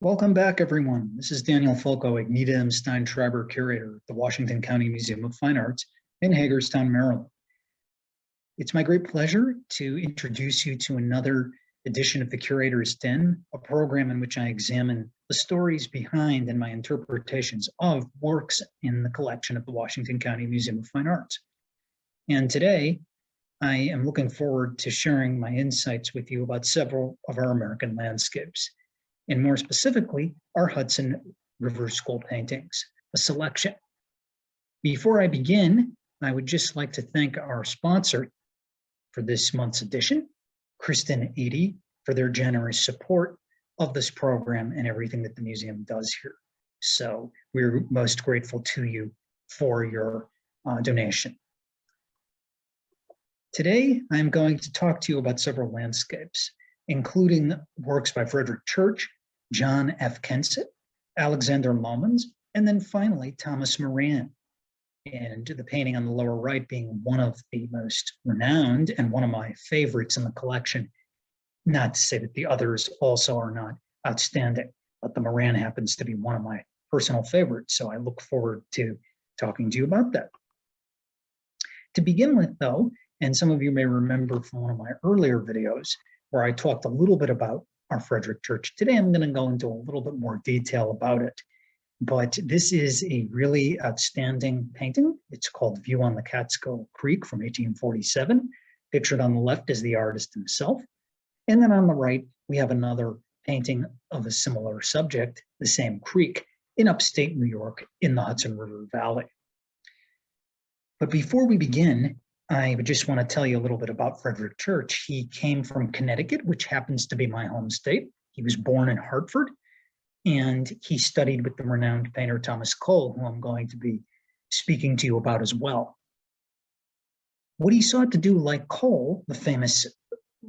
Welcome back, everyone. This is Daniel Fulco, Agnita M. Stine Schreiber Curator at the Washington County Museum of Fine Arts in Hagerstown, Maryland. It's my great pleasure to introduce you to another edition of the Curators Den, a program in which I examine the stories behind and my interpretations of works in the collection of the Washington County Museum of Fine Arts. And today, I am looking forward to sharing my insights with you about several of our American landscapes, and more specifically, our Hudson River School paintings, a selection. Before I begin, I would just like to thank our sponsor for this month's edition, Kristen Eady, for their generous support of this program and everything that the museum does here. So we're most grateful to you for your donation. Today, I'm going to talk to you about several landscapes, including works by Frederick Church, John F. Kunsette, Alexander Almonds, and then finally Thomas Moran. And the painting on the lower right being one of the most renowned and one of my favorites in the collection. Not to say that the others also are not outstanding, but the Moran happens to be one of my personal favorites, so I look forward to talking to you about that. To begin with, though, and some of you may remember from one of my earlier videos where I talked a little bit about our Frederick Church. Today, I'm going to go into a little bit more detail about it. But this is a really outstanding painting. It's called View on the Catskill Creek from 1847. Pictured on the left is the artist himself. And then on the right, we have another painting of a similar subject, the same creek, in upstate New York in the Hudson River Valley. But before we begin, I just want to tell you a little bit about Frederick Church. He came from Connecticut, which happens to be my home state. He was born in Hartford, and he studied with the renowned painter Thomas Cole, who I'm going to be speaking to you about as well. What he sought to do, like Cole, the famous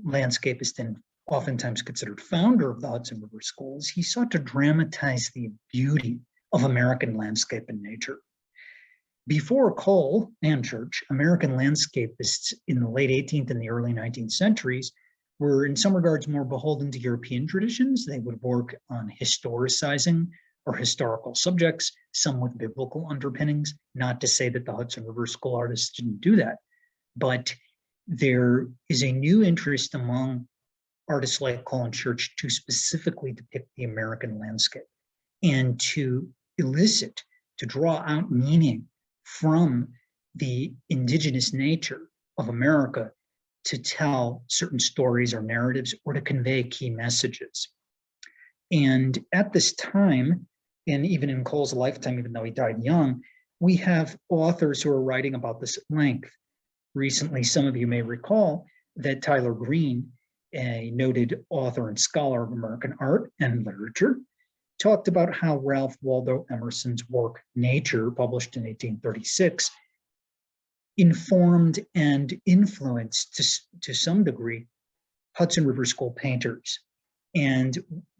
landscapist and oftentimes considered founder of the Hudson River Schools, he sought to dramatize the beauty of American landscape and nature. Before Cole and Church, American landscapists in the late 18th and the early 19th centuries were in some regards more beholden to European traditions. They would work on historicizing or historical subjects, some with biblical underpinnings. Not to say that the Hudson River School artists didn't do that, but there is a new interest among artists like Cole and Church to specifically depict the American landscape and to elicit, to draw out meaning from the indigenous nature of America to tell certain stories or narratives or to convey key messages. And at this time, and even in Cole's lifetime, even though he died young, we have authors who are writing about this at length. Recently, some of you may recall that Tyler Green, a noted author and scholar of American art and literature, talked about how Ralph Waldo Emerson's work, Nature, published in 1836, informed and influenced to some degree Hudson River School painters. And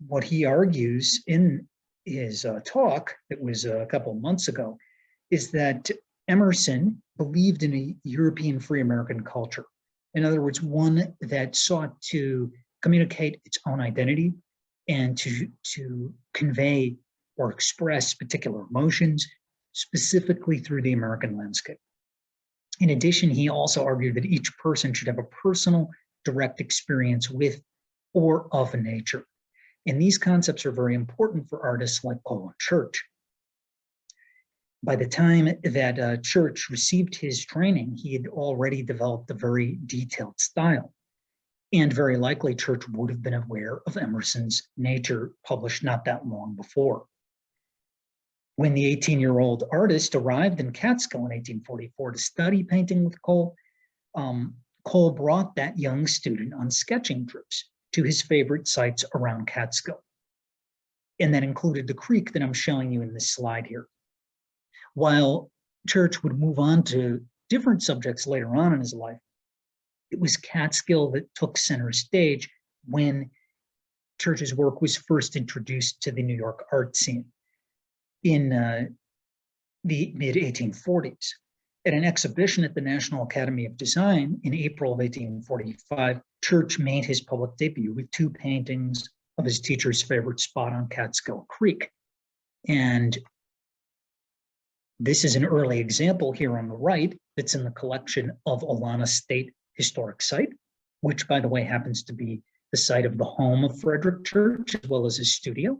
what he argues in his talk that was a couple of months ago is that Emerson believed in a European free American culture. In other words, one that sought to communicate its own identity and to convey or express particular emotions, specifically through the American landscape. In addition, he also argued that each person should have a personal, direct experience with or of nature. And these concepts are very important for artists like Cole and Church. By the time that Church received his training, he had already developed a very detailed style. And very likely, Church would have been aware of Emerson's Nature, published not that long before. When the 18-year-old artist arrived in Catskill in 1844 to study painting with Cole, Cole brought that young student on sketching trips to his favorite sites around Catskill. And that included the creek that I'm showing you in this slide here. While Church would move on to different subjects later on in his life, it was Catskill that took center stage when Church's work was first introduced to the New York art scene in the mid-1840s. At an exhibition at the National Academy of Design in April of 1845, Church made his public debut with two paintings of his teacher's favorite spot on Catskill Creek. And this is an early example here on the right that's in the collection of Alana State Historic Site, which, by the way, happens to be the site of the home of Frederick Church, as well as his studio.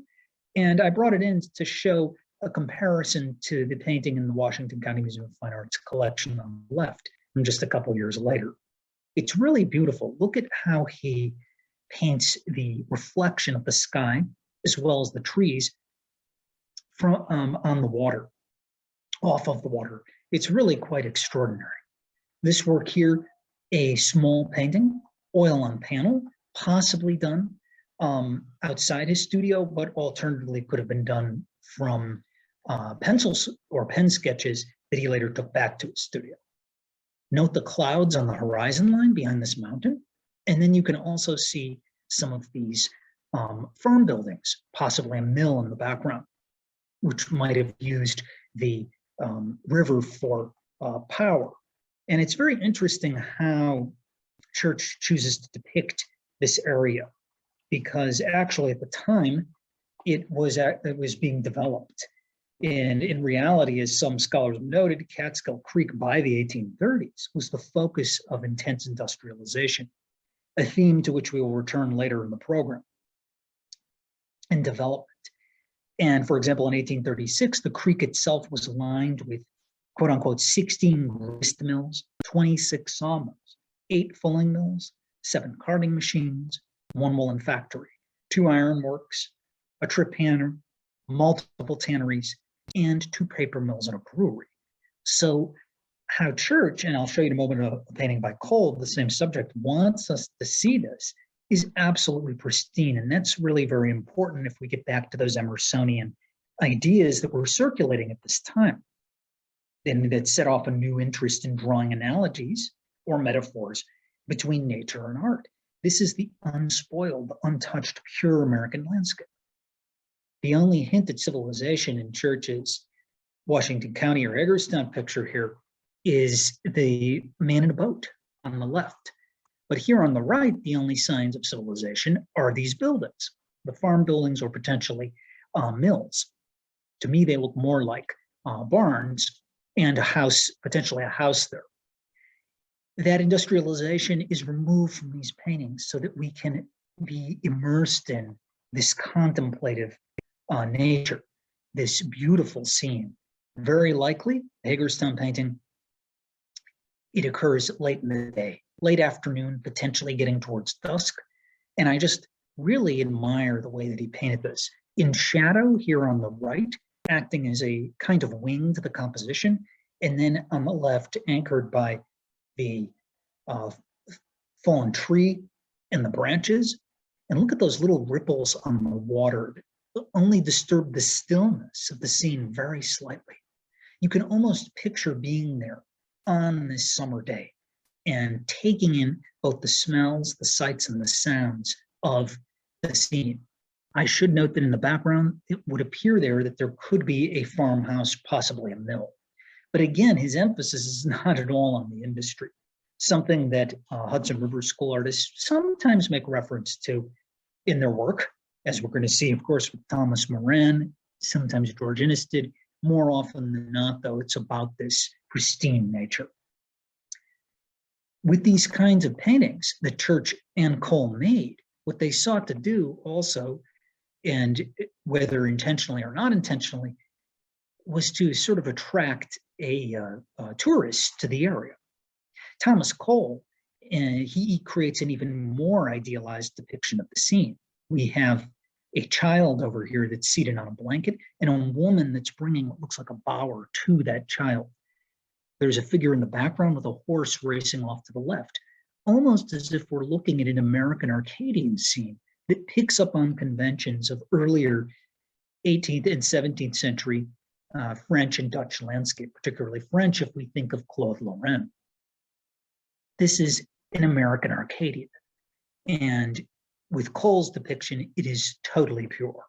And I brought it in to show a comparison to the painting in the Washington County Museum of Fine Arts collection on the left from just a couple years later. It's really beautiful. Look at how he paints the reflection of the sky, as well as the trees from on the water, off of the water. It's really quite extraordinary. This work here, a small painting, oil on panel, possibly done outside his studio, but alternatively could have been done from pencils or pen sketches that he later took back to his studio. Note the clouds on the horizon line behind this mountain, and then you can also see some of these farm buildings, possibly a mill in the background, which might have used the river for power. And it's very interesting how Church chooses to depict this area, because actually at the time it was being developed. And in reality, as some scholars have noted, Catskill Creek by the 1830s was the focus of intense industrialization, a theme to which we will return later in the program, and development. And for example, in 1836, the creek itself was lined with quote unquote 16 grist mills, 26 sawmills, 8 fulling mills, 7 carding machines, 1 woolen factory, 2 iron works, a trepannor, multiple tanneries, and 2 paper mills and a brewery. So how Church, and I'll show you in a moment a painting by Cole, the same subject, wants us to see this is absolutely pristine. And that's really very important if we get back to those Emersonian ideas that were circulating at this time, and that set off a new interest in drawing analogies or metaphors between nature and art. This is the unspoiled, untouched, pure American landscape. The only hint at civilization in Church's Washington County or Hagerstown picture here is the man in a boat on the left. But here on the right, the only signs of civilization are these buildings, the farm buildings or potentially mills. To me, they look more like barns and a house, potentially a house there. That industrialization is removed from these paintings so that we can be immersed in this contemplative nature, this beautiful scene. Very likely, the Hagerstown painting, it occurs late in the day, late afternoon, potentially getting towards dusk. And I just really admire the way that he painted this. In shadow here on the right, acting as a kind of wing to the composition, and then on the left, anchored by the fallen tree and the branches. And look at those little ripples on the water that only disturb the stillness of the scene very slightly. You can almost picture being there on this summer day and taking in both the smells, the sights, and the sounds of the scene. I should note that in the background, it would appear there that there could be a farmhouse, possibly a mill. But again, his emphasis is not at all on the industry, something that Hudson River School artists sometimes make reference to in their work, as we're going to see, of course, with Thomas Moran, sometimes George Innes did. More often than not, though, it's about this pristine nature. With these kinds of paintings that Church and Cole made, what they sought to do also, and whether intentionally or not intentionally, was to sort of attract a tourist to the area. Thomas Cole, he creates an even more idealized depiction of the scene. We have a child over here that's seated on a blanket and a woman that's bringing what looks like a bower to that child. There's a figure in the background with a horse racing off to the left, almost as if we're looking at an American Arcadian scene that picks up on conventions of earlier 18th and 17th century French and Dutch landscape, particularly French if we think of Claude Lorrain. This is an American Arcadian. And with Cole's depiction, it is totally pure.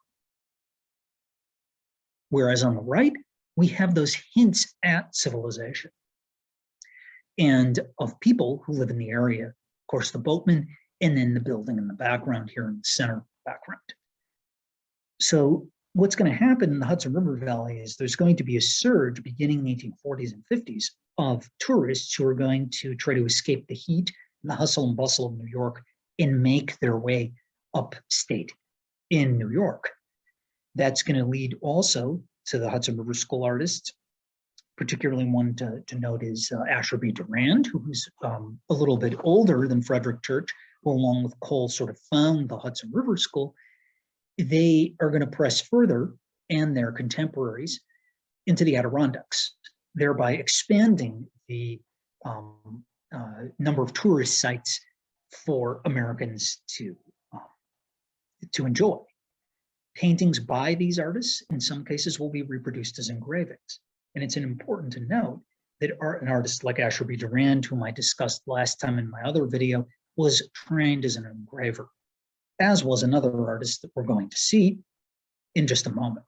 Whereas on the right, we have those hints at civilization and of people who live in the area. Of course, the boatman, and then the building in the background here in the center background. So what's going to happen in the Hudson River Valley is there's going to be a surge beginning in the 1840s and 50s of tourists who are going to try to escape the heat and the hustle and bustle of New York and make their way upstate in New York. That's going to lead also to the Hudson River School artists. Particularly one to note is Asher B. Durand, who's a little bit older than Frederick Church, who along with Cole sort of found the Hudson River School. They are going to press further, and their contemporaries, into the Adirondacks, thereby expanding the number of tourist sites for Americans to enjoy. Paintings by these artists, in some cases, will be reproduced as engravings. And it's important to note that an artist like Asher B. Durand, whom I discussed last time in my other video, was trained as an engraver, as was another artist that we're going to see in just a moment.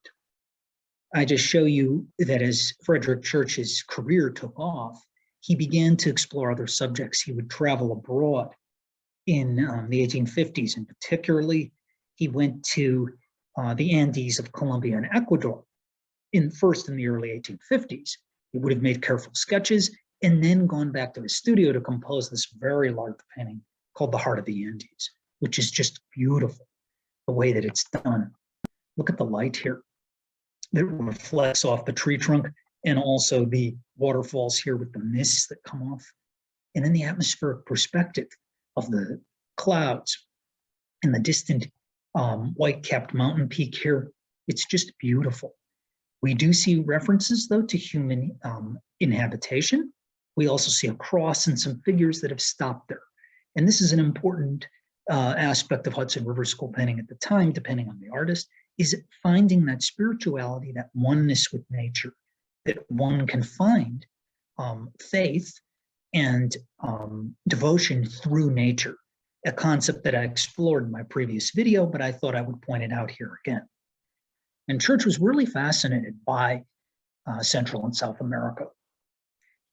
I just show you that as Frederick Church's career took off, he began to explore other subjects. He would travel abroad in the 1850s, and particularly he went to the Andes of Colombia and Ecuador. First in the early 1850s, he would have made careful sketches and then gone back to his studio to compose this very large painting called The Heart of the Andes, which is just beautiful, the way that it's done. Look at the light here that reflects off the tree trunk, and also the waterfalls here with the mists that come off. And then the atmospheric perspective of the clouds and the distant white-capped mountain peak here. It's just beautiful. We do see references, though, to human inhabitation. We also see a cross and some figures that have stopped there. And this is an important aspect of Hudson River School painting at the time, depending on the artist, is finding that spirituality, that oneness with nature, that one can find faith and devotion through nature, a concept that I explored in my previous video, but I thought I would point it out here again. And Church was really fascinated by Central and South America.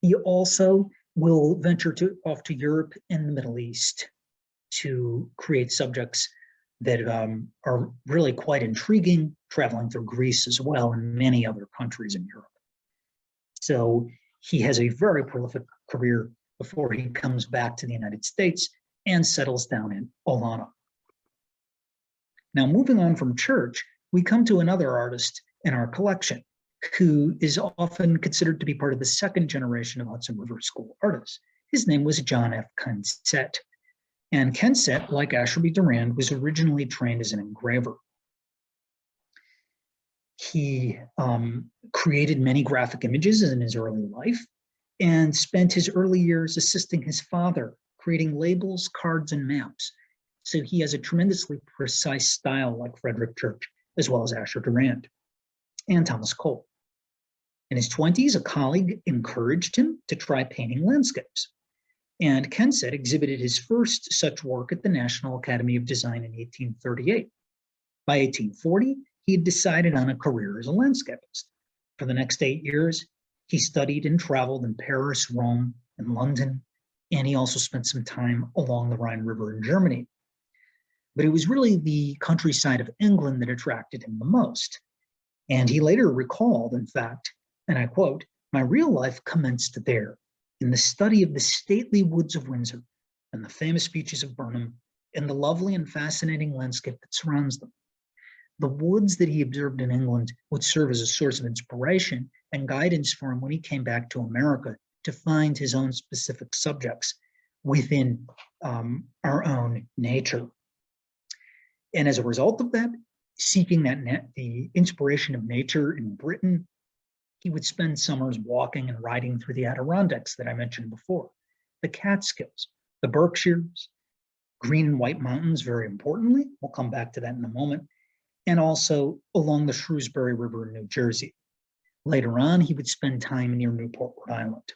He also will venture off to Europe and the Middle East to create subjects that are really quite intriguing, traveling through Greece as well and many other countries in Europe. So he has a very prolific career before he comes back to the United States and settles down in Olana. Now, moving on from Church, we come to another artist in our collection who is often considered to be part of the second generation of Hudson River School artists. His name was John F. Kunsette. And Kunsette, like Asher B. Durand, was originally trained as an engraver. He created many graphic images in his early life and spent his early years assisting his father, creating labels, cards, and maps. So he has a tremendously precise style like Frederick Church, as well as Asher Durand and Thomas Cole. In his 20s, a colleague encouraged him to try painting landscapes. And Kunsette exhibited his first such work at the National Academy of Design in 1838. By 1840, he had decided on a career as a landscapist. For the next 8 years, he studied and traveled in Paris, Rome, and London, and he also spent some time along the Rhine River in Germany. But it was really the countryside of England that attracted him the most. And he later recalled, in fact, and I quote, "My real life commenced there, in the study of the stately woods of Windsor and the famous beaches of Burnham and the lovely and fascinating landscape that surrounds them. The woods that he observed in England would serve as a source of inspiration and guidance for him when he came back to America to find his own specific subjects within our own nature." And as a result of that, seeking the inspiration of nature in Britain, he would spend summers walking and riding through the Adirondacks that I mentioned before, the Catskills, the Berkshires, Green and White Mountains, very importantly, we'll come back to that in a moment, and also along the Shrewsbury River in New Jersey. Later on, he would spend time near Newport, Rhode Island.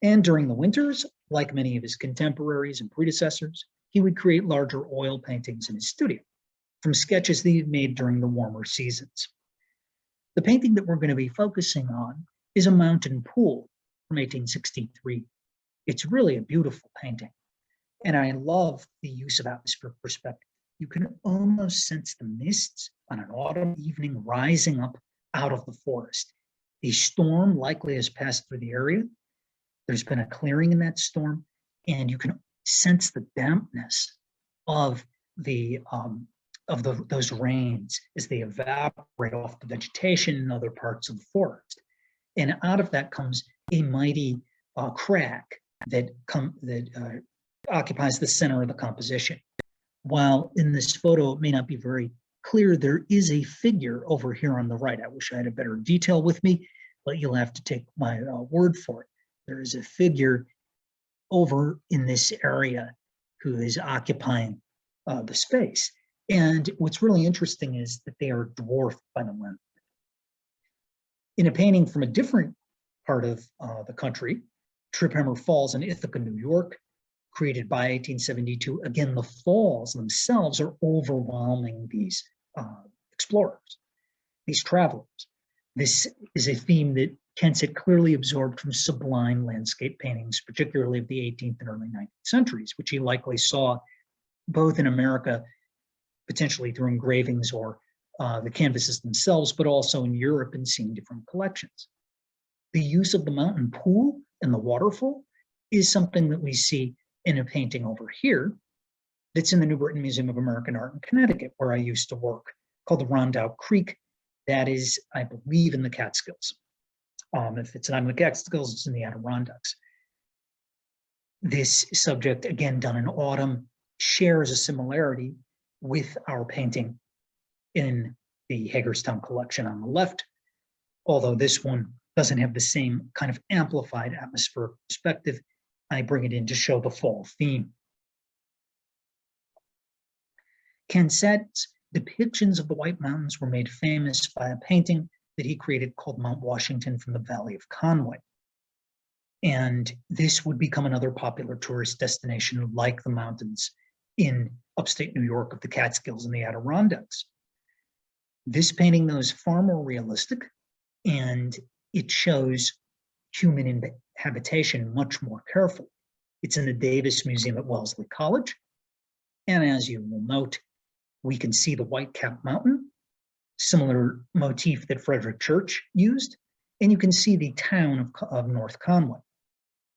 And during the winters, like many of his contemporaries and predecessors, he would create larger oil paintings in his studio from sketches that he had made during the warmer seasons. The painting that we're going to be focusing on is a mountain pool from 1863. It's really a beautiful painting. And I love the use of atmospheric perspective. you can almost sense the mists on an autumn evening rising up out of the forest. A storm likely has passed through the area. There's been a clearing in that storm, and you can sense the dampness of those rains as they evaporate off the vegetation in other parts of the forest. And out of that comes a mighty crag that occupies the center of the composition. While in this photo it may not be very clear, there is a figure over here on the right. I wish I had a better detail with me, but you'll have to take my word for it. There is a figure over in this area who is occupying the space. And what's really interesting is that they are dwarfed by the lens. In a painting from a different part of the country, Triphammer Falls in Ithaca, New York, created by 1872, again, the falls themselves are overwhelming these explorers, these travelers. This is a theme that Kunsette clearly absorbed from sublime landscape paintings, particularly of the 18th and early 19th centuries, which he likely saw both in America, potentially through engravings or the canvases themselves, but also in Europe and seeing different collections. The use of the mountain pool and the waterfall is something that we see in a painting over here that's in the New Britain Museum of American Art in Connecticut, where I used to work, called the Rondout Creek. That is, I believe, in the Catskills. If it's not in the Catskills, it's in the Adirondacks. This subject, again done in autumn, shares a similarity with our painting in the Hagerstown collection on the left, although this one doesn't have the same kind of amplified atmospheric perspective. I bring it in to show the fall theme. Kunsette's depictions of the White Mountains were made famous by a painting that he created called Mount Washington from the Valley of Conway. And this would become another popular tourist destination like the mountains in upstate New York of the Catskills and the Adirondacks. This painting, though, is far more realistic, and it shows human habitation much more carefully. It's in the Davis Museum at Wellesley College. And as you will note, we can see the White-Capped Mountain, similar motif that Frederick Church used, and you can see the town of North Conway.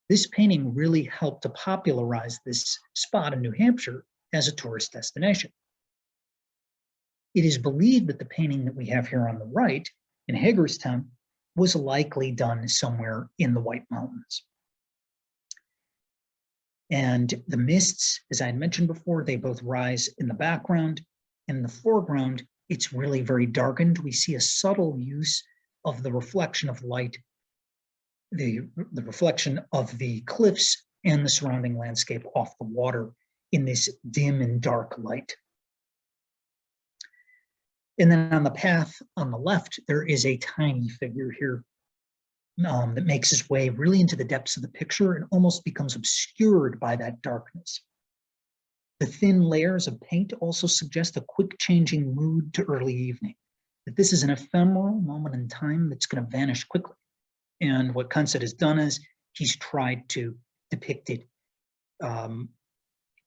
This painting really helped to popularize this spot in New Hampshire as a tourist destination. It is believed that the painting that we have here on the right in Hagerstown was likely done somewhere in the White Mountains. And the mists, as I had mentioned before, they both rise in the background. In the foreground, it's really very darkened. We see a subtle use of the reflection of light, the reflection of the cliffs and the surrounding landscape off the water in this dim and dark light. And then on the path on the left, there is a tiny figure here that makes its way really into the depths of the picture and almost becomes obscured by that darkness. The thin layers of paint also suggest a quick changing mood to early evening, that this is an ephemeral moment in time that's going to vanish quickly. And what Kunsette has done is he's tried to depict it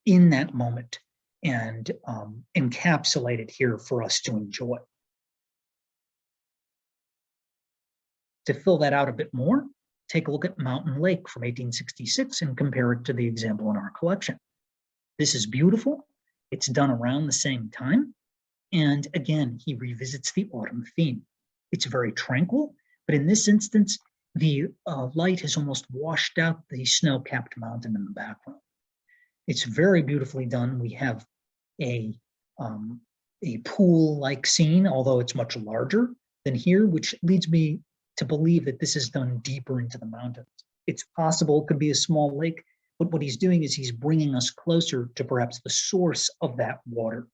in that moment and encapsulate it here for us to enjoy. To fill that out a bit more, take a look at Mountain Lake from 1866 and compare it to the example in our collection. This is beautiful. It's done around the same time. And again, he revisits the autumn theme. It's very tranquil, but in this instance, the light has almost washed out the snow-capped mountain in the background. It's very beautifully done. We have a pool-like scene, although it's much larger than here, which leads me to believe that this is done deeper into the mountains. It's possible it could be a small lake, but what he's doing is he's bringing us closer to perhaps the source of that water.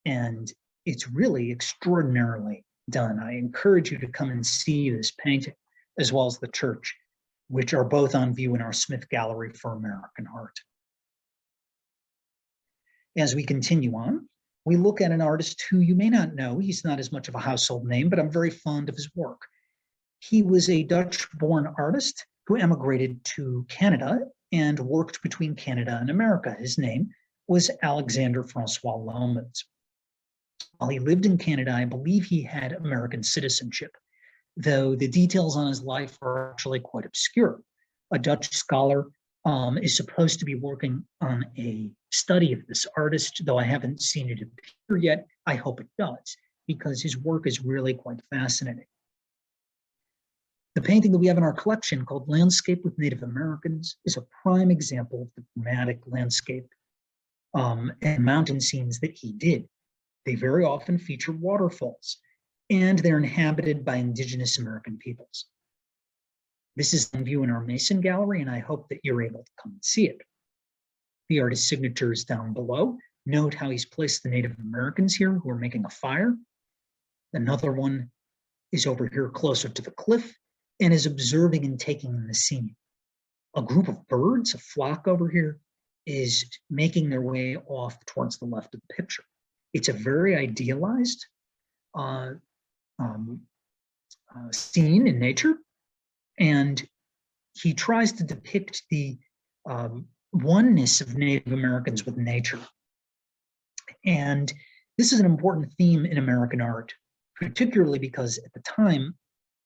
And it's really extraordinarily done. I encourage you to come and see this painting, as well as the church, which are both on view in our Smith Gallery for American Art. As we continue on, we look at an artist who you may not know. He's not as much of a household name, but I'm very fond of his work. He was a Dutch-born artist who emigrated to Canada and worked between Canada and America. His name was Alexander Francois Almonds. While he lived in Canada, I believe he had American citizenship, though the details on his life are actually quite obscure. A Dutch scholar is supposed to be working on a study of this artist, though I haven't seen it appear yet. I hope it does, because his work is really quite fascinating. The painting that we have in our collection, called Landscape with Native Americans, is a prime example of the dramatic landscape and mountain scenes that he did. They very often feature waterfalls, and they're inhabited by indigenous American peoples. This is in view in our Mason Gallery, and I hope that you're able to come and see it. The artist's signature is down below. Note how he's placed the Native Americans here who are making a fire. Another one is over here closer to the cliff and is observing and taking in the scene. A group of birds, a flock over here, is making their way off towards the left of the picture. It's a very idealized scene in nature, and he tries to depict the oneness of Native Americans with nature. And this is an important theme in American art, particularly because at the time,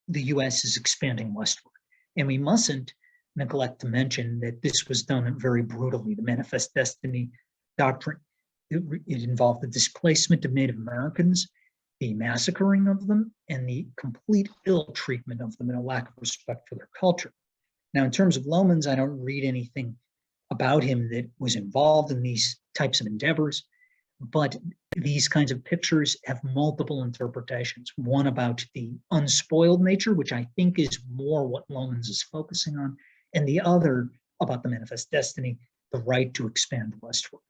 the US is expanding westward. And we mustn't neglect to mention that this was done very brutally. The Manifest Destiny doctrine, it involved the displacement of Native Americans, the massacring of them, and the complete ill treatment of them and a lack of respect for their culture. Now, in terms of Almonds, I don't read anything about him that was involved in these types of endeavors, but these kinds of pictures have multiple interpretations. One about the unspoiled nature, which I think is more what Almonds is focusing on, and the other about the Manifest Destiny, the right to expand westward.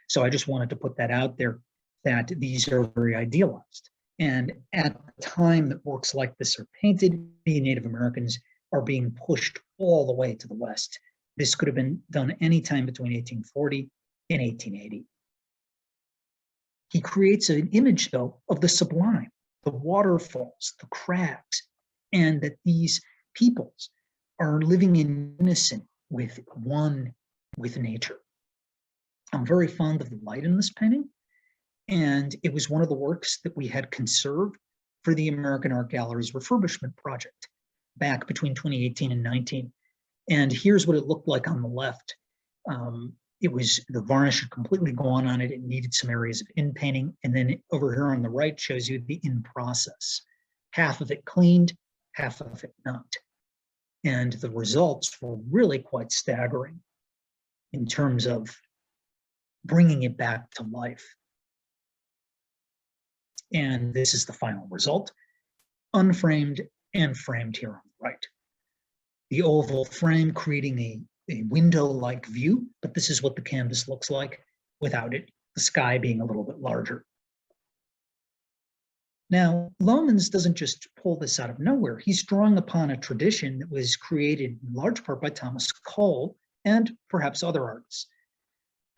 So I just wanted to put that out there, that these are very idealized. And at the time that works like this are painted, the Native Americans are being pushed all the way to the west. This could have been done anytime between 1840 and 1880. He creates an image, though, of the sublime, the waterfalls, the crags, and that these peoples are living in unison with nature. I'm very fond of the light in this painting, and it was one of the works that we had conserved for the American Art Gallery's refurbishment project back between 2018 and 19. And here's what it looked like on the left. It was, the varnish had completely gone on it. It needed some areas of in painting. And then over here on the right shows you the in process. Half of it cleaned, half of it not. And the results were really quite staggering in terms of bringing it back to life. And this is the final result, unframed and framed here on the right. The oval frame creating a window-like view, but this is what the canvas looks like without it, the sky being a little bit larger. Now, Almonds doesn't just pull this out of nowhere. He's drawing upon a tradition that was created in large part by Thomas Cole and perhaps other artists,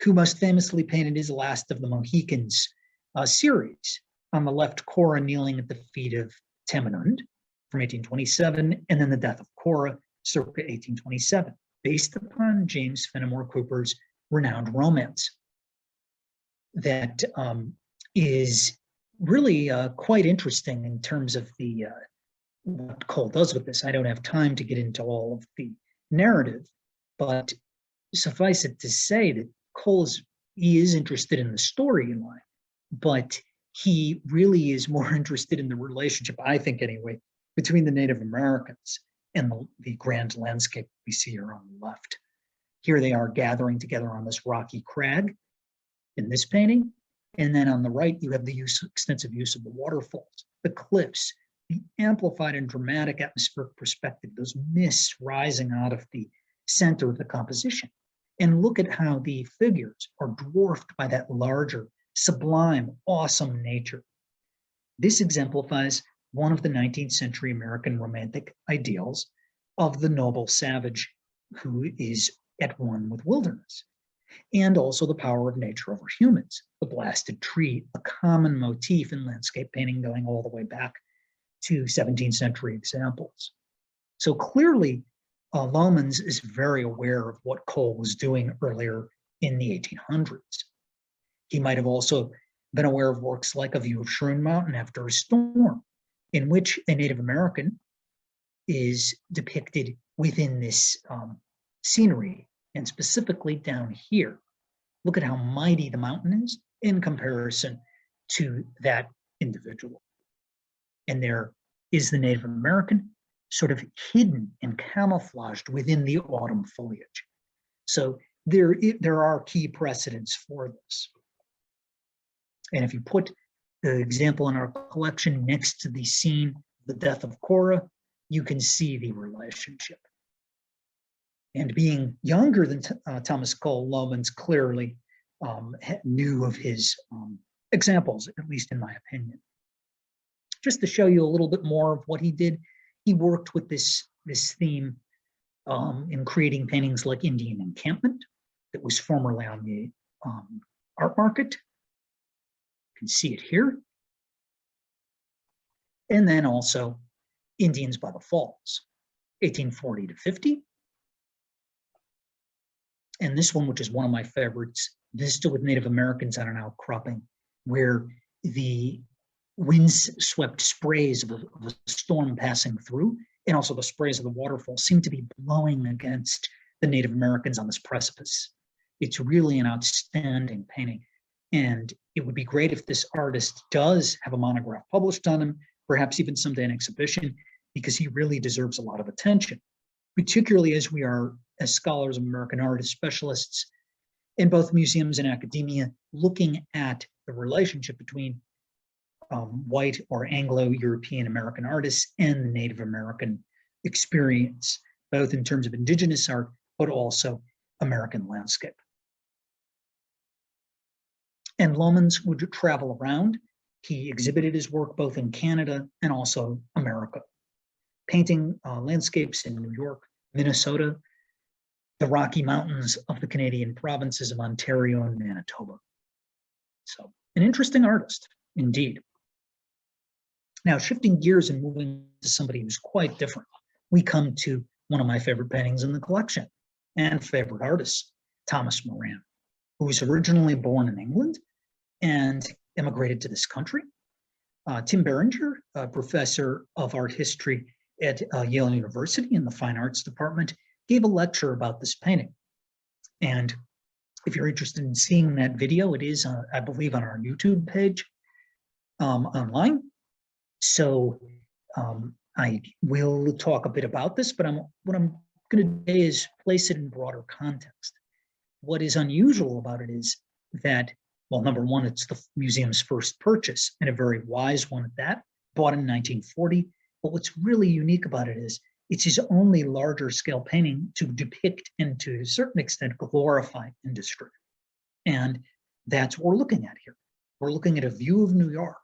who most famously painted his Last of the Mohicans series. On the left, Korra kneeling at the feet of Tamenund from 1827, and then the Death of Korra, circa 1827, based upon James Fenimore Cooper's renowned romance. That is really quite interesting in terms of the what Cole does with this. I don't have time to get into all of the narrative, but suffice it to say that Cole is interested in the storyline, but he really is more interested in the relationship, I think anyway, between the Native Americans and the grand landscape we see here on the left. Here they are gathering together on this rocky crag in this painting. And then on the right, you have the extensive use of the waterfalls, the cliffs, the amplified and dramatic atmospheric perspective, those mists rising out of the center of the composition. And look at how the figures are dwarfed by that larger, sublime, awesome nature. This exemplifies one of the 19th century American romantic ideals of the noble savage who is at one with wilderness, and also the power of nature over humans, the blasted tree, a common motif in landscape painting going all the way back to 17th century examples. So clearly, Almonds is very aware of what Cole was doing earlier in the 1800s. He might have also been aware of works like A View of Shroon Mountain After a Storm, in which a Native American is depicted within this scenery, and specifically down here. Look at how mighty the mountain is in comparison to that individual. And there is the Native American sort of hidden and camouflaged within the autumn foliage. So there are key precedents for this. And if you put the example in our collection next to the scene, the Death of Korra, you can see the relationship. And being younger than Thomas Cole, Almonds clearly knew of his examples, at least in my opinion. Just to show you a little bit more of what he did, he worked with this theme in creating paintings like Indian Encampment that was formerly on the art market. You can see it here. And then also Indians by the Falls, 1840 to 50. And this one, which is one of my favorites, Vista with Native Americans on an outcropping, where the windswept sprays of a storm passing through, and also the sprays of the waterfall, seem to be blowing against the Native Americans on this precipice. It's really an outstanding painting. And it would be great if this artist does have a monograph published on him, perhaps even someday an exhibition, because he really deserves a lot of attention, particularly as we are, as scholars of American art, as specialists in both museums and academia, looking at the relationship between white or Anglo-European American artists and the Native American experience, both in terms of indigenous art, but also American landscape. And Almonds would travel around. He exhibited his work both in Canada and also America, painting landscapes in New York, Minnesota, the Rocky Mountains of the Canadian provinces of Ontario and Manitoba. So, an interesting artist, indeed. Now, shifting gears and moving to somebody who's quite different, we come to one of my favorite paintings in the collection and favorite artists, Thomas Moran, who was originally born in England and immigrated to this country. Tim Berenger, a professor of art history at Yale University in the Fine Arts Department, gave a lecture about this painting. And if you're interested in seeing that video, it is, I believe, on our YouTube page online. So I will talk a bit about this, but what I'm going to do is place it in broader context. What is unusual about it is that, well, number one, it's the museum's first purchase, and a very wise one at that, bought in 1940. But what's really unique about it is it's his only larger scale painting to depict and to a certain extent glorify industry. And that's what we're looking at here. We're looking at a view of New York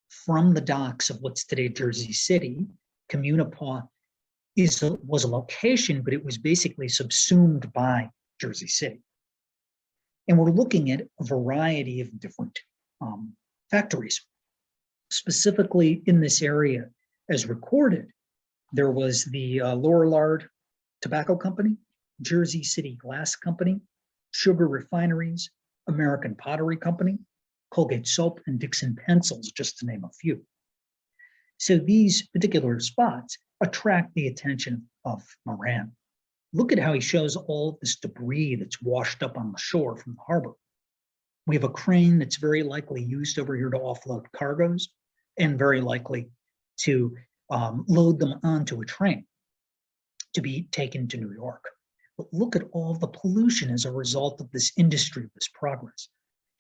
from the docks of what's today Jersey City. Communipaw was a location, but it was basically subsumed by Jersey City. And we're looking at a variety of different factories. Specifically in this area, as recorded, there was the Lorillard Tobacco Company, Jersey City Glass Company, Sugar Refineries, American Pottery Company, Colgate Soap, and Dixon Pencils, just to name a few. So these particular spots attract the attention of Moran. Look at how he shows all of this debris that's washed up on the shore from the harbor. We have a crane that's very likely used over here to offload cargoes and very likely to load them onto a train to be taken to New York. But look at all the pollution as a result of this industry, this progress.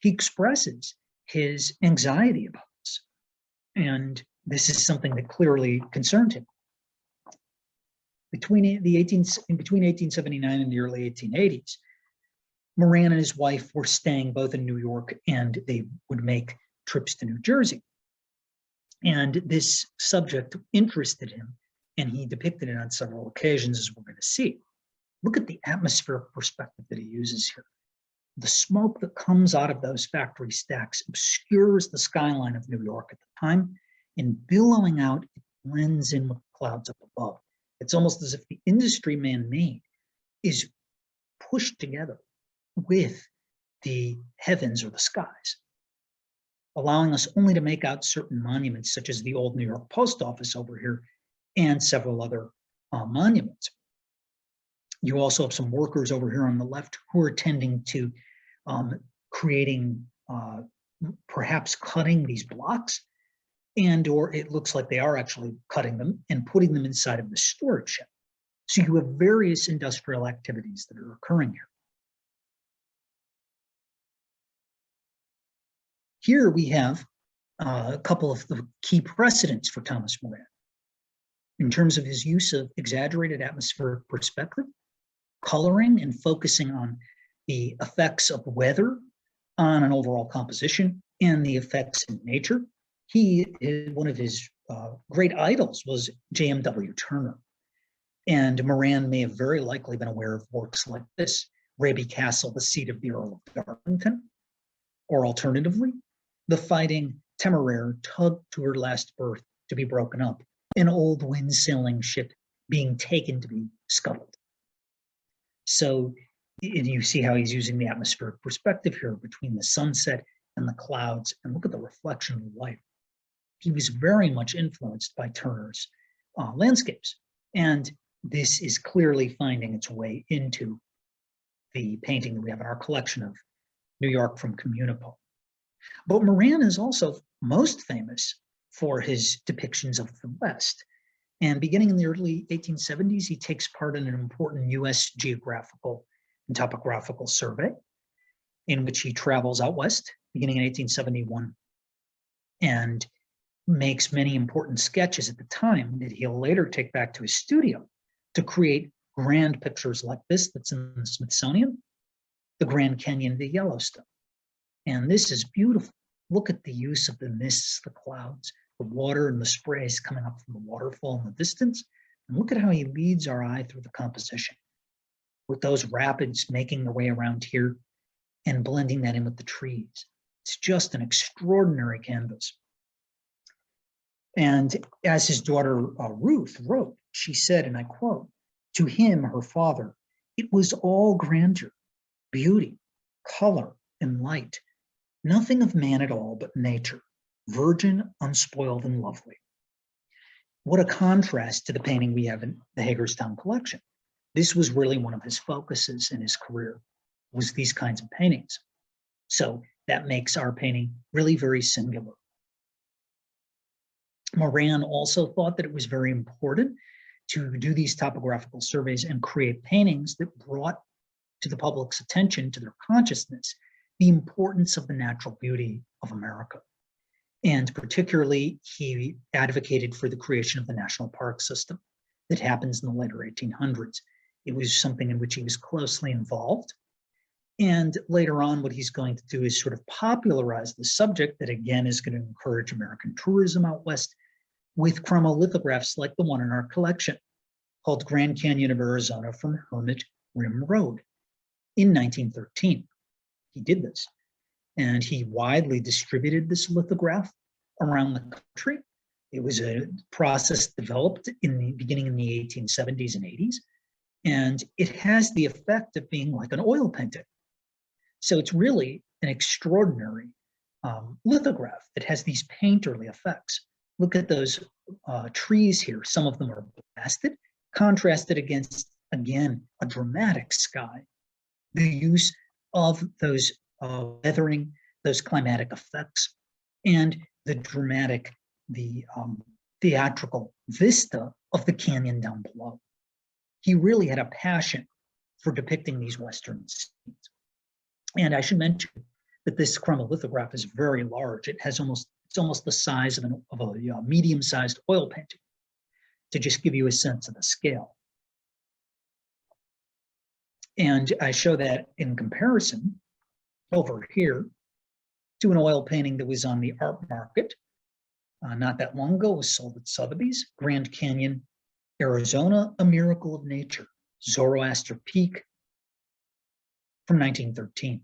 He expresses his anxiety about this, and this is something that clearly concerned him. Between 1879 and the early 1880s, Moran and his wife were staying both in New York, and they would make trips to New Jersey. And this subject interested him, and he depicted it on several occasions, as we're going to see. Look at the atmospheric perspective that he uses here. The smoke that comes out of those factory stacks obscures the skyline of New York at the time, and billowing out, it blends in with the clouds up above. It's almost as if the industry man-made is pushed together with the heavens or the skies, allowing us only to make out certain monuments, such as the old New York Post Office over here and several other monuments. You also have some workers over here on the left who are tending to creating, perhaps cutting these blocks, and or it looks like they are actually cutting them and putting them inside of the storage shed. So you have various industrial activities that are occurring here. Here we have a couple of the key precedents for Thomas Moran in terms of his use of exaggerated atmospheric perspective, coloring, and focusing on the effects of weather on an overall composition and the effects in nature. One of his great idols was J.M.W. Turner. And Moran may have very likely been aware of works like this, Raby Castle, the seat of the Earl of Darlington, or alternatively, the fighting Temeraire tugged to her last berth to be broken up, an old wind-sailing ship being taken to be scuttled. So you see how he's using the atmospheric perspective here between the sunset and the clouds, and look at the reflection of the light. He was very much influenced by Turner's landscapes, and this is clearly finding its way into the painting that we have in our collection of New York from Communipaw. But Moran is also most famous for his depictions of the West. And beginning in the early 1870s, he takes part in an important US geographical and topographical survey in which he travels out west, beginning in 1871, and makes many important sketches at the time that he'll later take back to his studio to create grand pictures like this that's in the Smithsonian, the Grand Canyon, the Yellowstone. And this is beautiful. Look at the use of the mists, the clouds, the water and the sprays coming up from the waterfall in the distance. And look at how he leads our eye through the composition with those rapids making their way around here and blending that in with the trees. It's just an extraordinary canvas. And as his daughter Ruth wrote, she said, and I quote, "To him, her father, it was all grandeur, beauty, color, and light, nothing of man at all but nature, virgin, unspoiled, and lovely." What a contrast to the painting we have in the Hagerstown collection. This was really one of his focuses in his career, was these kinds of paintings. So that makes our painting really very singular. Moran also thought that it was very important to do these topographical surveys and create paintings that brought to the public's attention, to their consciousness, the importance of the natural beauty of America. And particularly, he advocated for the creation of the national park system that happens in the later 1800s. It was something in which he was closely involved. And later on, what he's going to do is sort of popularize the subject that, again, is going to encourage American tourism out west with chromolithographs like the one in our collection called Grand Canyon of Arizona from Hermit Rim Road in 1913. He did this, and he widely distributed this lithograph around the country. It was a process developed beginning in the 1870s and 80s, and it has the effect of being like an oil painting. So it's really an extraordinary lithograph that has these painterly effects. Look at those trees here. Some of them are blasted, contrasted against, again, a dramatic sky. The use of those weathering, those climatic effects, and the dramatic, the theatrical vista of the canyon down below. He really had a passion for depicting these Western scenes. And I should mention that this chromolithograph is very large. It's almost the size of a medium-sized oil painting, to just give you a sense of the scale. And I show that in comparison over here to an oil painting that was on the art market not that long ago. It was sold at Sotheby's, Grand Canyon, Arizona, A Miracle of Nature, Zoroaster Peak from 1913.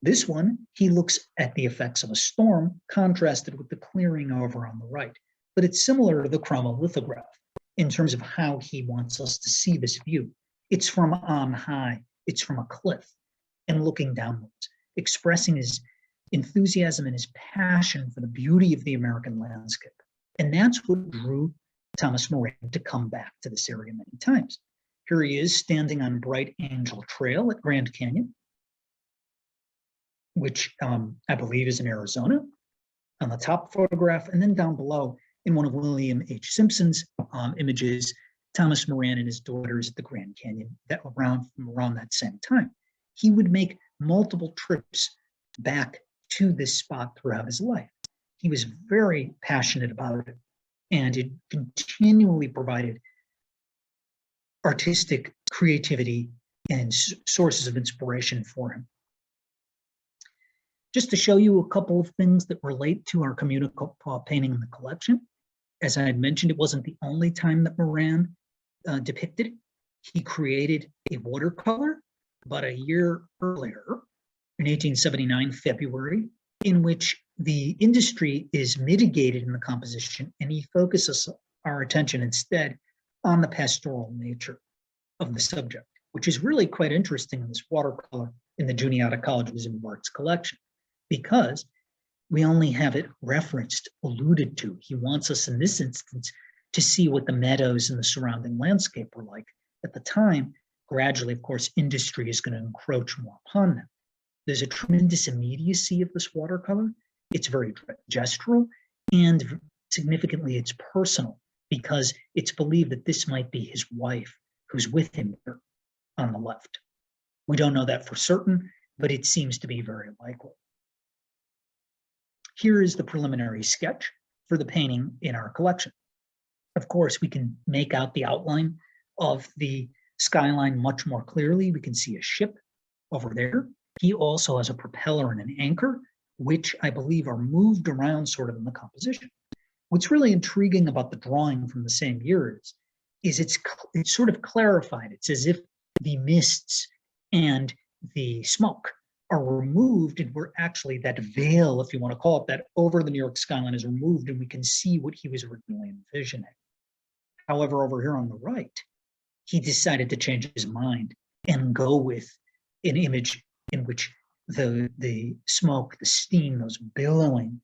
This one, he looks at the effects of a storm contrasted with the clearing over on the right. But it's similar to the chromolithograph in terms of how he wants us to see this view. It's from on high, it's from a cliff and looking downwards. expressing his enthusiasm and his passion for the beauty of the American landscape. And that's what drew Thomas Moran to come back to this area many times. Here he is standing on Bright Angel Trail at Grand Canyon, which I believe is in Arizona, on the top photograph. And then down below, in one of William H. Simpson's images, Thomas Moran and his daughters at the Grand Canyon from around that same time. He would make multiple trips back to this spot throughout his life. He was very passionate about it, and it continually provided artistic creativity and sources of inspiration for him. Just to show you a couple of things that relate to our communal painting in the collection. As I had mentioned, it wasn't the only time that Moran depicted. He created a watercolor about a year earlier, in 1879, February, in which the industry is mitigated in the composition, and he focuses our attention instead on the pastoral nature of the subject, which is really quite interesting in this watercolor in the Juniata College Museum of Art's collection, because we only have it referenced, alluded to. He wants us in this instance to see what the meadows and the surrounding landscape were like at the time. Gradually, of course, industry is going to encroach more upon them. There's a tremendous immediacy of this watercolor. It's very gestural, and significantly it's personal, because it's believed that this might be his wife who's with him here on the left. We don't know that for certain, but it seems to be very likely. Here is the preliminary sketch for the painting in our collection. Of course, we can make out the outline of the skyline much more clearly. We can see a ship over there. He also has a propeller and an anchor, which I believe are moved around sort of in the composition. What's really intriguing about the drawing from the same year is it's sort of clarified. It's as if the mists and the smoke are removed, and we're actually, that veil, if you want to call it that, over the New York skyline is removed, and we can see what he was originally envisioning. However, over here on the right, he decided to change his mind and go with an image in which the smoke, the steam, those billowing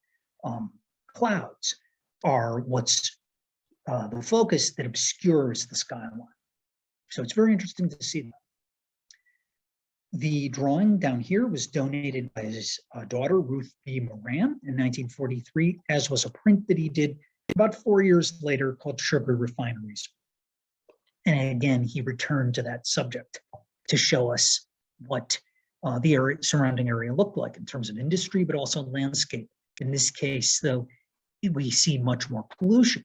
clouds are what's the focus that obscures the skyline. So it's very interesting to see that. The drawing down here was donated by his daughter, Ruth B. Moran, in 1943, as was a print that he did about 4 years later called Sugar Refineries. And again, he returned to that subject to show us what the surrounding area looked like in terms of industry, but also landscape. In this case, though, we see much more pollution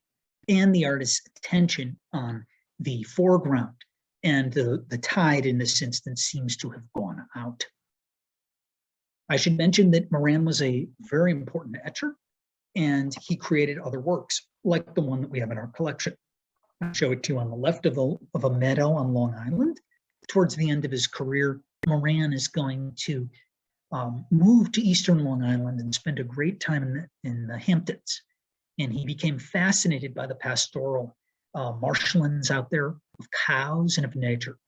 and the artist's attention on the foreground, and the tide in this instance seems to have gone out. I should mention that Moran was a very important etcher, and he created other works like the one that we have in our collection. I'll show it to you on the left of a meadow on Long Island. Towards the end of his career, Moran is going to move to Eastern Long Island and spend a great time in the Hamptons. And he became fascinated by the pastoral marshlands out there of cows and of nature.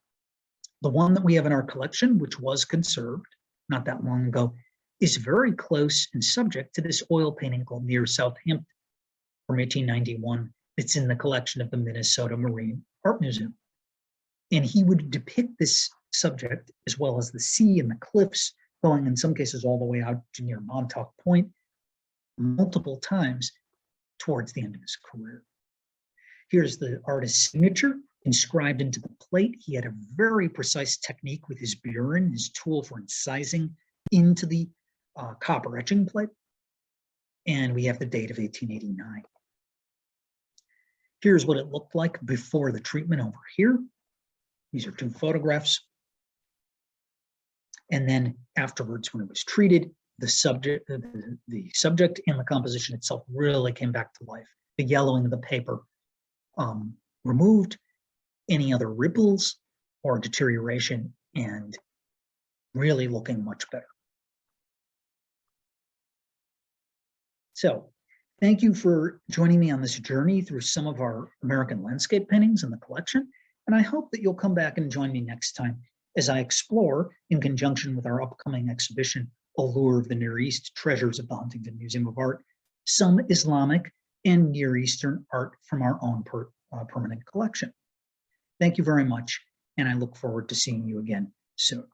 The one that we have in our collection, which was conserved not that long ago, is very close and subject to this oil painting called Near Southampton from 1891. It's in the collection of the Minnesota Marine Art Museum. And he would depict this subject as well as the sea and the cliffs, going in some cases all the way out to near Montauk Point, multiple times towards the end of his career. Here's the artist's signature inscribed into the plate. He had a very precise technique with his B Durand, his tool for incising into the copper etching plate. And we have the date of 1889. Here's what it looked like before the treatment over here. These are two photographs. And then afterwards, when it was treated, the subject and the composition itself really came back to life. The yellowing of the paper removed any other ripples or deterioration, and really looking much better. So thank you for joining me on this journey through some of our American landscape paintings in the collection. And I hope that you'll come back and join me next time as I explore, in conjunction with our upcoming exhibition, Allure of the Near East, Treasures of the Huntington Museum of Art, some Islamic and Near Eastern art from our own permanent collection. Thank you very much, and I look forward to seeing you again soon.